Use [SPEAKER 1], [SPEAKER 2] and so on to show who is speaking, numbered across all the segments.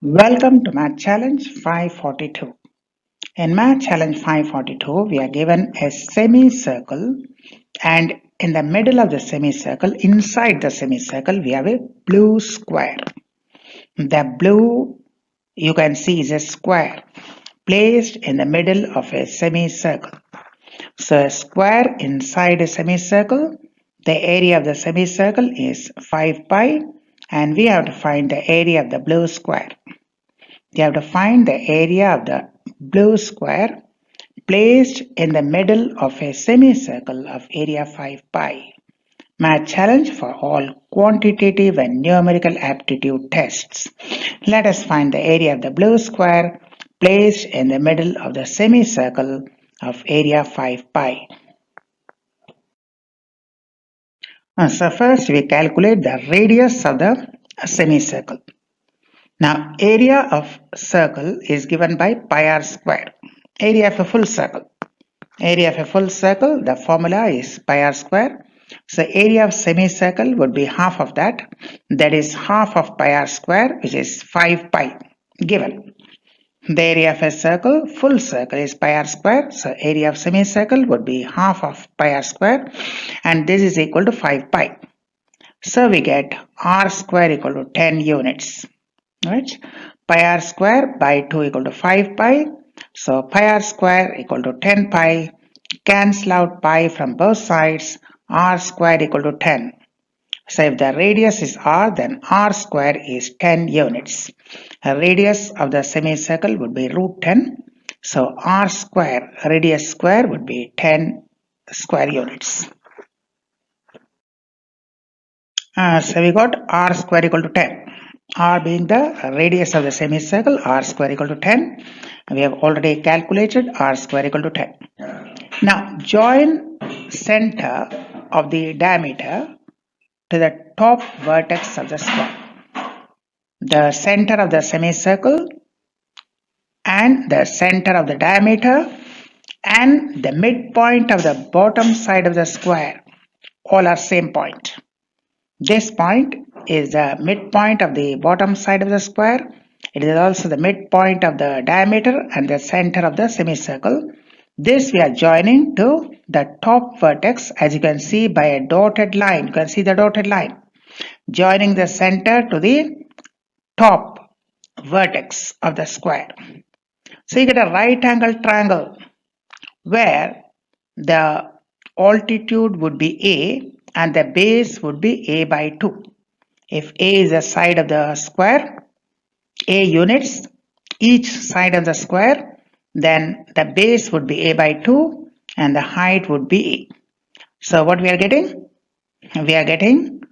[SPEAKER 1] Welcome to Math Challenge 542. In Math Challenge 542, we are given a semicircle, and in the middle of the semicircle, inside the semicircle, we have a blue square. The blue, you can see, is a square placed in the middle of a semicircle. So a square inside a semicircle, the area of the semicircle is 5 pi, and we have to find the area of the blue square. You have to find the area of the blue square placed in the middle of a semicircle of area 5 pi. Math challenge for all quantitative and numerical aptitude tests. Let us find the area of the blue square placed in the middle of the semicircle of area 5 pi. So first we calculate the radius of the semicircle. Now area of circle is given by pi r square. Area of a full circle. Area of a full circle, the formula is pi r square. So area of semicircle would be half of that. That is half of pi r square, which is 5 pi given. The area of a circle, full circle, is pi r square. So area of semicircle would be half of pi r square, and this is equal to 5 pi. So we get r square equal to 10 units. Right? Pi r square by 2 equal to 5 pi. So pi r square equal to 10 pi. Cancel out pi from both sides. R square equal to 10. So if the radius is r, then r square is 10 units. The radius of the semicircle would be root 10. So r square, radius square, would be 10 square units. So we got r square equal to 10. R being the radius of the semicircle, r square equal to 10. We have already calculated r square equal to 10. Now join center of the diameter to the top vertex of the square. The center of the semicircle and the center of the diameter and the midpoint of the bottom side of the square all are same point. This point is the midpoint of the bottom side of the square. It is also the midpoint of the diameter and the center of the semicircle. This we are joining to the top vertex, as you can see by a dotted line. You can see the dotted line. Joining the center to the top vertex of the square. So you get a right angle triangle where the altitude would be A and the base would be A by 2. If A is the side of the square, A units, each side of the square, then the base would be A by 2 and the height would be A. So what we are getting? We are getting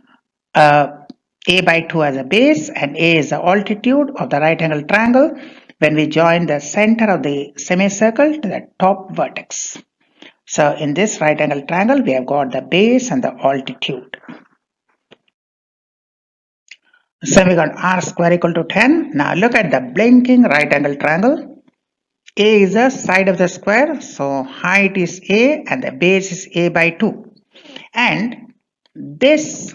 [SPEAKER 1] A by 2 as a base and A is the altitude of the right angle triangle when we join the center of the semicircle to the top vertex. So in this right angle triangle, we have got the base and the altitude. So we got r square equal to 10. Now look at the blinking right angle triangle. A is the side of the square, so height is A and the base is A by 2. And this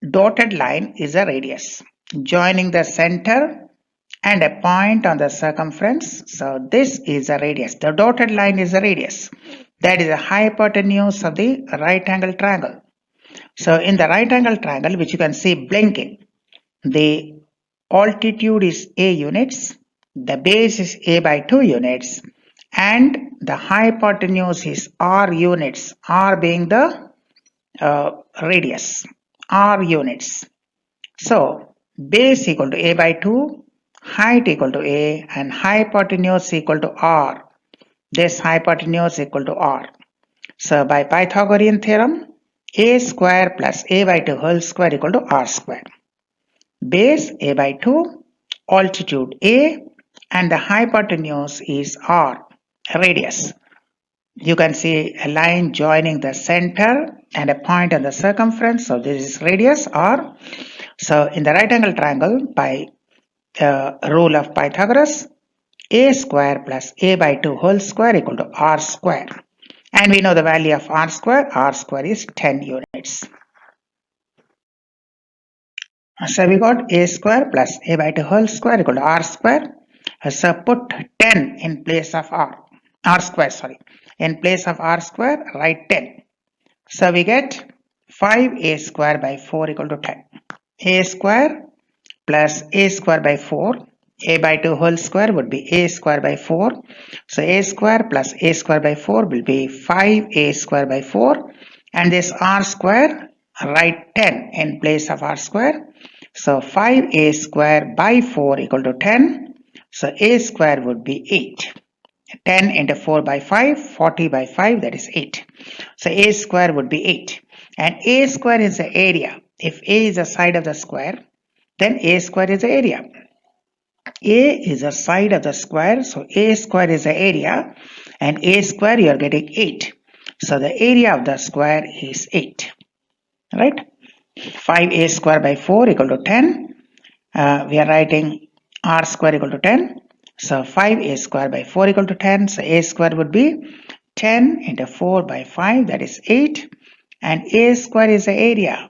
[SPEAKER 1] dotted line is a radius joining the center and a point on the circumference. So this is a radius. The dotted line is a radius. That is the hypotenuse of the right angle triangle. So in the right angle triangle, which you can see blinking, the altitude is A units, the base is A by 2 units, and the hypotenuse is R units, R being the radius, R units. So base equal to A by 2, height equal to A, and hypotenuse equal to R. This hypotenuse equal to R. So by Pythagorean theorem, A square plus A by 2 whole square equal to R square. Base A by 2, altitude A, and the hypotenuse is R, radius. You can see a line joining the center and a point on the circumference. So this is radius R. So in the right angle triangle, by the rule of Pythagoras, A square plus A by 2 whole square equal to R square. And we know the value of R square. R square is 10 units. So we got a square plus a by 2 whole square equal to r square. So put 10 in place of r square, sorry. In place of r square, write 10. So we get 5a square by 4 equal to 10. A square plus a square by 4. A by 2 whole square would be a square by 4. So a square plus a square by 4 will be 5a square by 4. And this r square, write 10 in place of r square. So 5a square by 4 equal to 10. So a square would be 8. 10 into 4 by 5, 40 by 5, that is 8. So a square would be 8. And a square is the area. If a is the side of the square, then a square is the area. A is the side of the square, so a square is the area, and a square you are getting 8. So the area of the square is 8. Right? 5a square by 4 equal to 10. We are writing r square equal to 10. So 5a square by 4 equal to 10. So a square would be 10 into 4 by 5, that is 8. And a square is the area.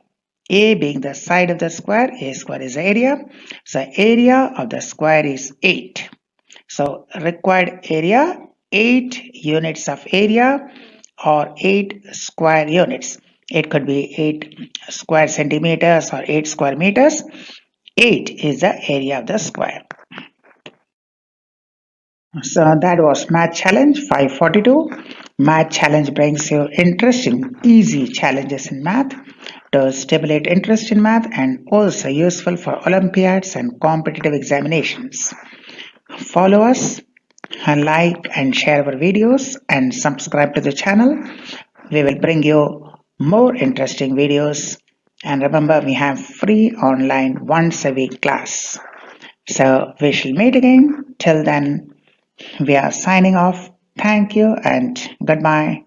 [SPEAKER 1] A being the side of the square, a square is the area. So area of the square is 8. So required area, 8 units of area or 8 square units. It could be 8 square centimeters or 8 square meters. 8 is the area of the square. So that was Math Challenge 542. Math Challenge brings you interest in easy challenges in math to stimulate interest in math and also useful for Olympiads and competitive examinations. Follow us, like and share our videos and subscribe to the channel. We will bring you more interesting videos. And remember, we have free online once a week class. So we shall meet again. Till then, we are signing off. Thank you and goodbye.